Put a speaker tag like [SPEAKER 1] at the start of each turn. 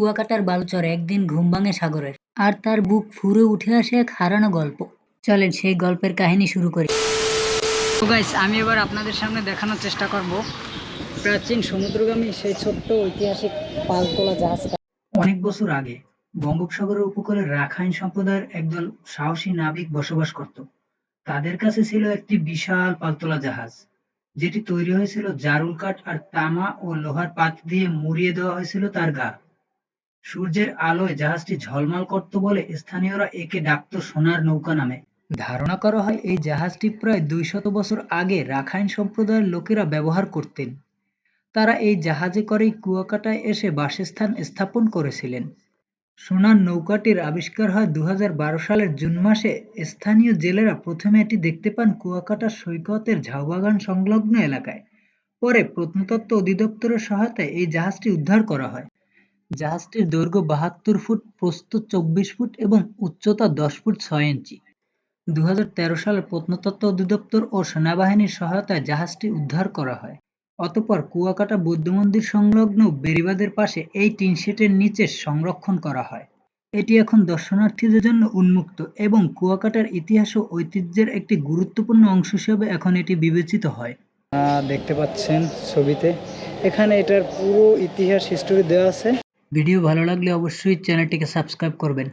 [SPEAKER 1] কুয়াকাটার বালুচরে একদিন ঘুম ভাঙে সাগরের, আর তার বুক ফুঁড়ে উঠে আসে এক হারানো গল্প। চলেন সেই গল্পের কাহিনী শুরু করি। তো গাইস, আমি এবার আপনাদের সামনে দেখানোর চেষ্টা করব প্রাচীন সমুদ্রগামী সেই ছোট্ট ঐতিহাসিক পালতোলা জাহাজটা। অনেক বছর আগে বঙ্গোপসাগরের উপকূলে রাখাইন সম্প্রদায়ের একদল সাহসী নাবিক বসবাস করত। তাদের কাছে ছিল একটি বিশাল পালতোলা জাহাজ, যেটি তৈরি হয়েছিল জারুল কাঠ আর তামা ও লোহার পাত দিয়ে মুড়িয়ে দেওয়া হয়েছিল তার গা। সূর্যের আলোয় জাহাজটি ঝলমল করত বলে স্থানীয়রা একে ডাকত সোনার নৌকা নামে। ধারণা করা হয় এই জাহাজটি প্রায় 200 বছর আগে রাখাইন সম্প্রদায়ের লোকেরা ব্যবহার করতেন। তারা এই জাহাজে করেই কুয়াকাটায় এসে বাসস্থান স্থাপন করেছিলেন। সোনার নৌকাটির আবিষ্কার হয় 2012 সালের জুন মাসে। স্থানীয় জেলেরা প্রথমে এটি দেখতে পান কুয়াকাটা সৈকতের ঝাউবাগান সংলগ্ন এলাকায়। পরে প্রত্নতত্ত্ব অধিদপ্তরের সহায়তায় এই জাহাজটি উদ্ধার করা হয়। জাহাজটির দৈর্ঘ্য 72 ফুট, প্রস্থ 24 ফুট এবং উচ্চতা 10 ফুট 6 ইঞ্চি। 2013 সালে প্রত্নতত্ত্ব অধিদপ্তর ও সেনাবাহিনীর সহায়তায় জাহাজটি উদ্ধার করা হয়। অতঃপর কুয়াকাটা বৌদ্ধ মন্দির সংলগ্ন বেড়িবাঁধের পাশে এই টিন শেডের নিচে সংরক্ষণ করা হয়। এটি এখন দর্শনার্থীদের জন্য উন্মুক্ত এবং কুয়াকাটার ইতিহাস ও ঐতিহ্যের একটি গুরুত্বপূর্ণ অংশ হিসেবে এখন এটি বিবেচিত হয়। দেখতে পাচ্ছেন ছবিতে, এখানে এটার পুরো ইতিহাস হিস্টোরি দেওয়া আছে। ভিডিও ভালো লাগলে অবশ্যই চ্যানেলটিকে সাবস্ক্রাইব করবেন।